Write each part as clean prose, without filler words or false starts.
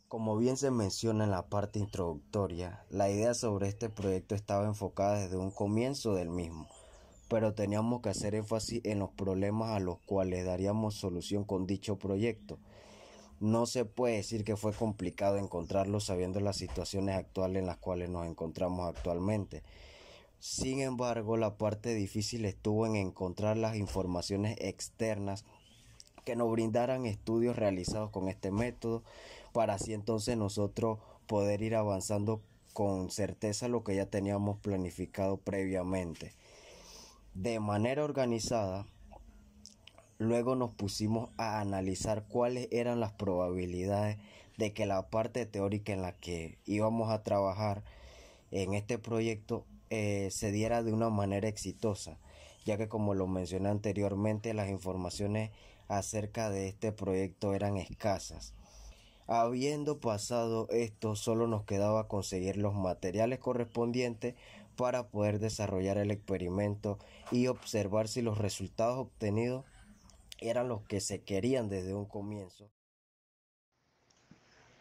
Como bien se menciona en la parte introductoria, la idea sobre este proyecto estaba enfocada desde un comienzo del mismo, pero teníamos que hacer énfasis en los problemas a los cuales daríamos solución con dicho proyecto. No se puede decir que fue complicado encontrarlo sabiendo las situaciones actuales en las cuales nos encontramos actualmente. Sin embargo, la parte difícil estuvo en encontrar las informaciones externas que nos brindaran estudios realizados con este método para así entonces nosotros poder ir avanzando con certeza lo que ya teníamos planificado previamente. De manera organizada, luego nos pusimos a analizar cuáles eran las probabilidades de que la parte teórica en la que íbamos a trabajar en este proyecto se diera de una manera exitosa, ya que como lo mencioné anteriormente, las informaciones acerca de este proyecto eran escasas. Habiendo pasado esto, solo nos quedaba conseguir los materiales correspondientes para poder desarrollar el experimento y observar si los resultados obtenidos eran los que se querían desde un comienzo.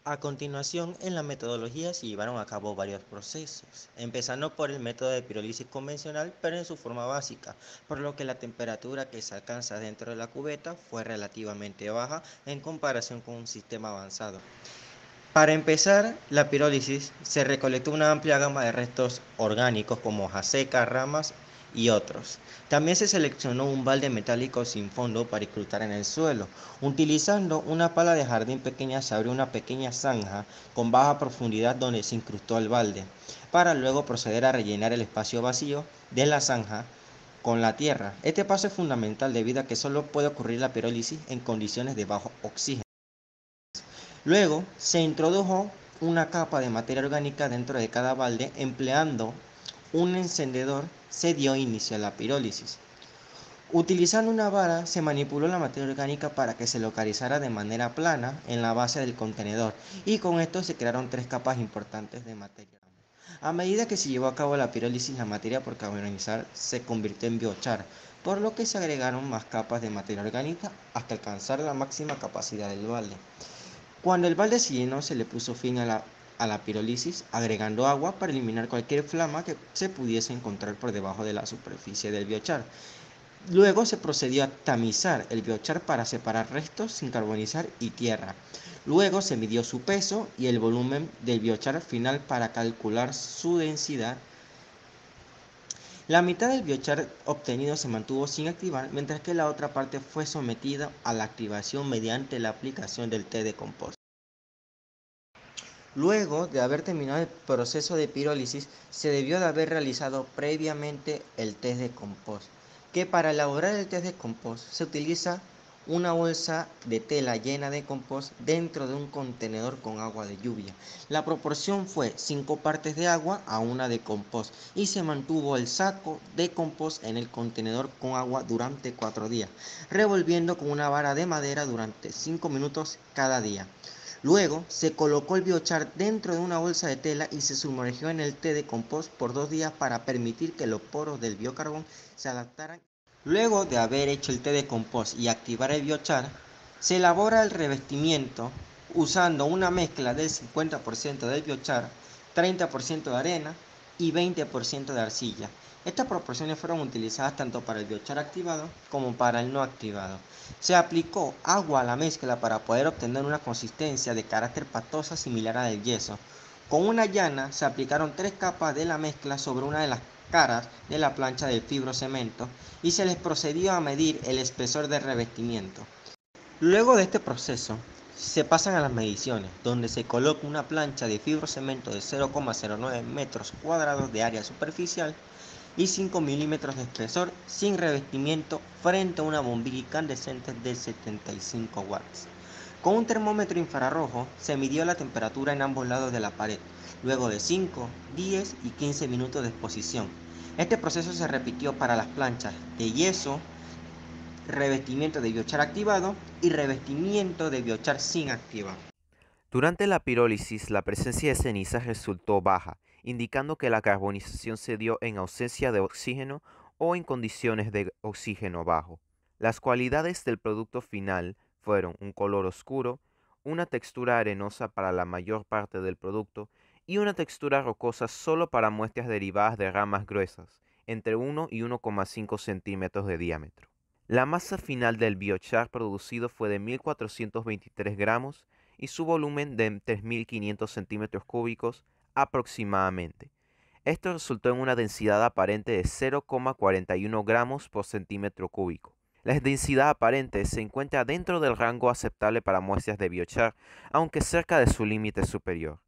A continuación, en la metodología se llevaron a cabo varios procesos, empezando por el método de pirólisis convencional, pero en su forma básica, por lo que la temperatura que se alcanza dentro de la cubeta fue relativamente baja en comparación con un sistema avanzado. Para empezar la pirólisis, se recolectó una amplia gama de restos orgánicos como hojas secas, ramas y otros. También se seleccionó un balde metálico sin fondo para incrustar en el suelo. Utilizando una pala de jardín pequeña se abrió una pequeña zanja con baja profundidad donde se incrustó el balde, para luego proceder a rellenar el espacio vacío de la zanja con la tierra. Este paso es fundamental debido a que solo puede ocurrir la pirólisis en condiciones de bajo oxígeno. Luego se introdujo una capa de materia orgánica dentro de cada balde. Empleando un encendedor se dio inicio a la pirólisis. Utilizando una vara se manipuló la materia orgánica para que se localizara de manera plana en la base del contenedor, y con esto se crearon tres capas importantes de materia. A medida que se llevó a cabo la pirólisis, la materia por carbonizar se convirtió en biochar, por lo que se agregaron más capas de materia orgánica hasta alcanzar la máxima capacidad del balde. Cuando el balde se llenó, se le puso fin a la pirólisis, agregando agua para eliminar cualquier flama que se pudiese encontrar por debajo de la superficie del biochar. Luego se procedió a tamizar el biochar para separar restos sin carbonizar y tierra. Luego se midió su peso y el volumen del biochar final para calcular su densidad. La mitad del biochar obtenido se mantuvo sin activar, mientras que la otra parte fue sometida a la activación mediante la aplicación del té de compost. Luego de haber terminado el proceso de pirólisis, se debió de haber realizado previamente el test de compost, que para elaborar el test de compost se utiliza una bolsa de tela llena de compost dentro de un contenedor con agua de lluvia. La proporción fue 5 partes de agua a 1 de compost, y se mantuvo el saco de compost en el contenedor con agua durante 4 días, revolviendo con una vara de madera durante 5 minutos cada día. Luego se colocó el biochar dentro de una bolsa de tela y se sumergió en el té de compost por 2 días para permitir que los poros del biocarbón se adaptaran. Luego de haber hecho el té de compost y activar el biochar, se elabora el revestimiento usando una mezcla del 50% del biochar, 30% de arena y 20% de arcilla. Estas proporciones fueron utilizadas tanto para el biochar activado como para el no activado. Se aplicó agua a la mezcla para poder obtener una consistencia de carácter pastosa similar a la del yeso. Con una llana se aplicaron 3 capas de la mezcla sobre una de las caras de la plancha del fibrocemento y se les procedió a medir el espesor del revestimiento. Luego de este proceso, se pasan a las mediciones, donde se coloca una plancha de fibrocemento de 0,09 metros cuadrados de área superficial y 5 milímetros de espesor sin revestimiento frente a una bombilla incandescente de 75 watts. Con un termómetro infrarrojo se midió la temperatura en ambos lados de la pared, luego de 5, 10 y 15 minutos de exposición. Este proceso se repitió para las planchas de yeso, revestimiento de biochar activado y revestimiento de biochar sin activar. Durante la pirólisis, la presencia de cenizas resultó baja, indicando que la carbonización se dio en ausencia de oxígeno o en condiciones de oxígeno bajo. Las cualidades del producto final fueron un color oscuro, una textura arenosa para la mayor parte del producto y una textura rocosa solo para muestras derivadas de ramas gruesas, entre 1 y 1,5 centímetros de diámetro. La masa final del biochar producido fue de 1.423 gramos y su volumen de 3.500 centímetros cúbicos aproximadamente. Esto resultó en una densidad aparente de 0,41 gramos por centímetro cúbico. La densidad aparente se encuentra dentro del rango aceptable para muestras de biochar, aunque cerca de su límite superior.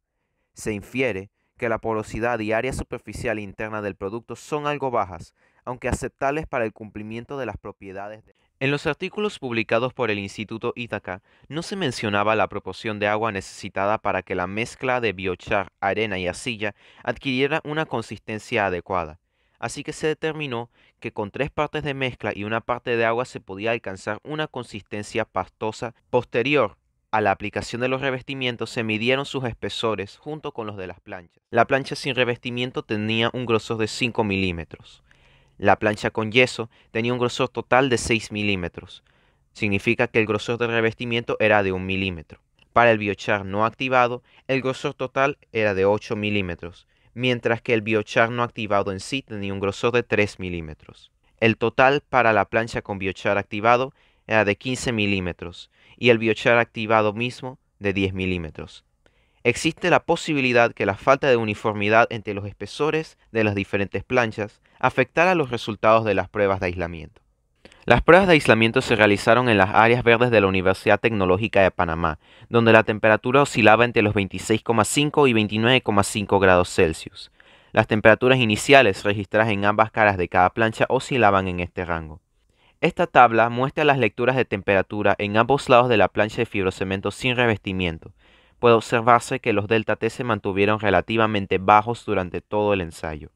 Se infiere que la porosidad y área superficial interna del producto son algo bajas, aunque aceptables para el cumplimiento de las propiedades. En los artículos publicados por el Instituto Ítaca no se mencionaba la proporción de agua necesitada para que la mezcla de biochar, arena y arcilla adquiriera una consistencia adecuada. Así que se determinó que con 3 partes de mezcla y una parte de agua se podía alcanzar una consistencia pastosa. Posterior a la aplicación de los revestimientos se midieron sus espesores junto con los de las planchas. La plancha sin revestimiento tenía un grosor de 5 milímetros. La plancha con yeso tenía un grosor total de 6 milímetros. Significa que el grosor del revestimiento era de 1 milímetro. Para el biochar no activado, el grosor total era de 8 milímetros, mientras que el biochar no activado en sí tenía un grosor de 3 milímetros. El total para la plancha con biochar activado era de 15 milímetros y el biochar activado mismo de 10 milímetros. Existe la posibilidad que la falta de uniformidad entre los espesores de las diferentes planchas afectara los resultados de las pruebas de aislamiento. Las pruebas de aislamiento se realizaron en las áreas verdes de la Universidad Tecnológica de Panamá, donde la temperatura oscilaba entre los 26,5 y 29,5 grados Celsius. Las temperaturas iniciales registradas en ambas caras de cada plancha oscilaban en este rango. Esta tabla muestra las lecturas de temperatura en ambos lados de la plancha de fibrocemento sin revestimiento. Puede observarse que los delta T se mantuvieron relativamente bajos durante todo el ensayo.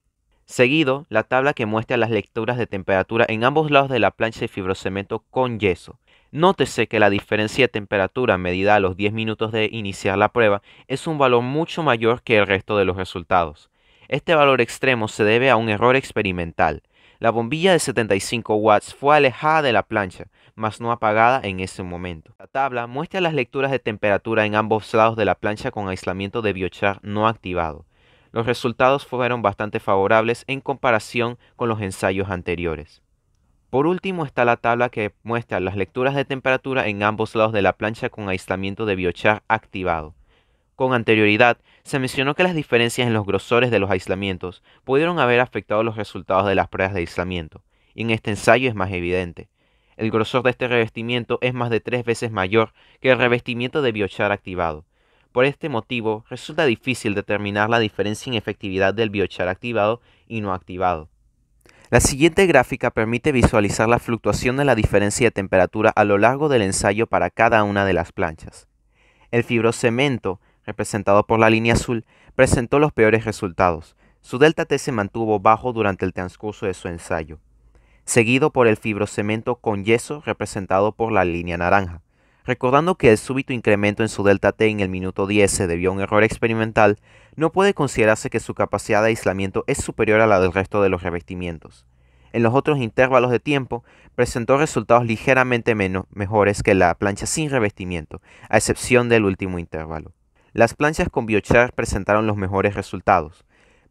Seguido, la tabla que muestra las lecturas de temperatura en ambos lados de la plancha de fibrocemento con yeso. Nótese que la diferencia de temperatura medida a los 10 minutos de iniciar la prueba es un valor mucho mayor que el resto de los resultados. Este valor extremo se debe a un error experimental. La bombilla de 75 watts fue alejada de la plancha, mas no apagada en ese momento. La tabla muestra las lecturas de temperatura en ambos lados de la plancha con aislamiento de biochar no activado. Los resultados fueron bastante favorables en comparación con los ensayos anteriores. Por último está la tabla que muestra las lecturas de temperatura en ambos lados de la plancha con aislamiento de biochar activado. Con anterioridad, se mencionó que las diferencias en los grosores de los aislamientos pudieron haber afectado los resultados de las pruebas de aislamiento, y en este ensayo es más evidente. El grosor de este revestimiento es más de 3 veces mayor que el revestimiento de biochar activado. Por este motivo, resulta difícil determinar la diferencia en efectividad del biochar activado y no activado. La siguiente gráfica permite visualizar la fluctuación de la diferencia de temperatura a lo largo del ensayo para cada una de las planchas. El fibrocemento, representado por la línea azul, presentó los peores resultados. Su delta T se mantuvo bajo durante el transcurso de su ensayo, seguido por el fibrocemento con yeso, representado por la línea naranja. Recordando que el súbito incremento en su delta T en el minuto 10 se debió a un error experimental, no puede considerarse que su capacidad de aislamiento es superior a la del resto de los revestimientos. En los otros intervalos de tiempo, presentó resultados ligeramente mejores que la plancha sin revestimiento, a excepción del último intervalo. Las planchas con biochar presentaron los mejores resultados.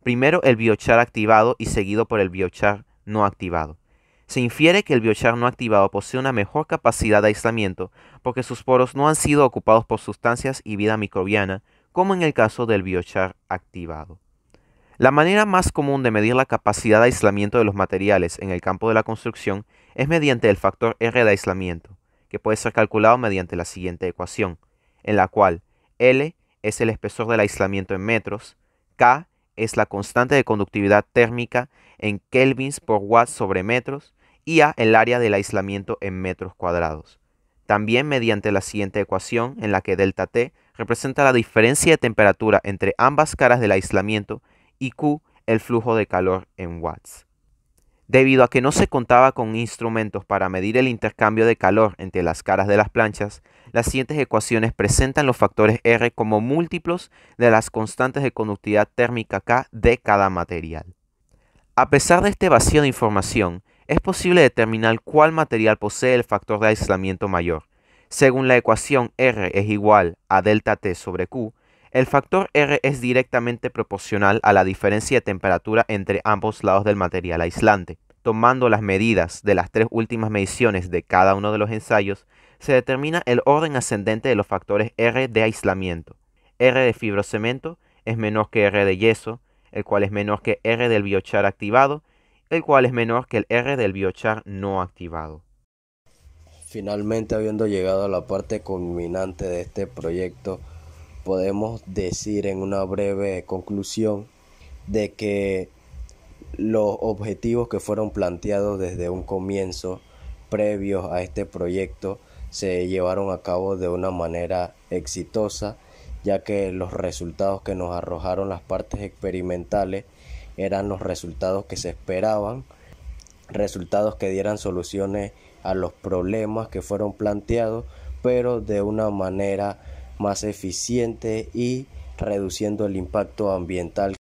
Primero el biochar activado y seguido por el biochar no activado. Se infiere que el biochar no activado posee una mejor capacidad de aislamiento porque sus poros no han sido ocupados por sustancias y vida microbiana, como en el caso del biochar activado. La manera más común de medir la capacidad de aislamiento de los materiales en el campo de la construcción es mediante el factor R de aislamiento, que puede ser calculado mediante la siguiente ecuación, en la cual L es el espesor del aislamiento en metros, K es la constante de conductividad térmica en kelvins por watts sobre metros y A el área del aislamiento en metros cuadrados. También mediante la siguiente ecuación en la que delta T representa la diferencia de temperatura entre ambas caras del aislamiento y Q el flujo de calor en watts. Debido a que no se contaba con instrumentos para medir el intercambio de calor entre las caras de las planchas, las siguientes ecuaciones presentan los factores R como múltiplos de las constantes de conductividad térmica K de cada material. A pesar de este vacío de información, es posible determinar cuál material posee el factor de aislamiento mayor. Según la ecuación R es igual a delta T sobre Q, el factor R es directamente proporcional a la diferencia de temperatura entre ambos lados del material aislante. Tomando las medidas de las 3 últimas mediciones de cada uno de los ensayos, se determina el orden ascendente de los factores R de aislamiento. R de fibrocemento es menor que R de yeso, el cual es menor que R del biochar activado, el cual es menor que el R del biochar no activado. Finalmente, habiendo llegado a la parte culminante de este proyecto, podemos decir en una breve conclusión de que los objetivos que fueron planteados desde un comienzo, previos a este proyecto, se llevaron a cabo de una manera exitosa, ya que los resultados que nos arrojaron las partes experimentales eran los resultados que se esperaban, resultados que dieran soluciones a los problemas que fueron planteados, pero de una manera más eficiente y reduciendo el impacto ambiental